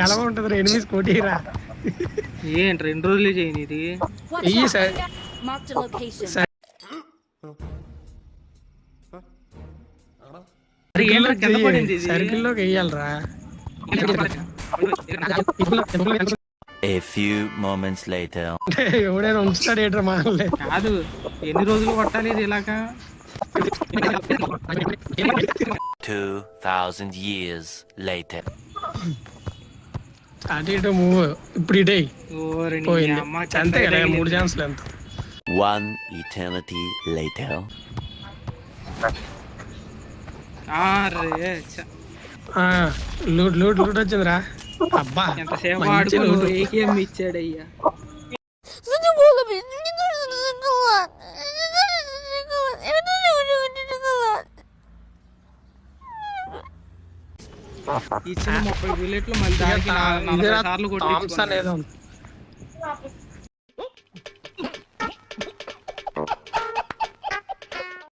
ఎలా ఉంటది ఎనిమిది కోటిరా ఏంటి 2 రోజులే చేయని ఇది ఇయ్యి సార్ కింద పడింది ఇది సర్కిల్లోకి వెయ్యాలరా A few moments later. ఎవడైనా ఉంచుతాడు ఏంట్రా మనల్ని కాదు ఎన్ని రోజులు కొట్టాలి ఇది ఇలాగా 2000 years later. అటు ఇటు మూవ్ ఇప్పుడు ఇటే ఓరి నీ పోయింది అమ్మ అంతే కదా తగిలింది. 3 ఛాన్స్లు ఎంత One eternity later. అరే చ్చ. లూట్ లూట్ లూట్ వచ్చిందిరా అబ్బా ఎంతసేపు మంచి ఆడుకుని లూటు. ఏకేం ఇచ్చాడయ్యా ఇచ్చిన 30 బుల్లెట్లు మళ్ళీ దానికి 40 సార్లు థామ్సన్ కొట్టించుకున్నాడు. ఏదో ఉంది.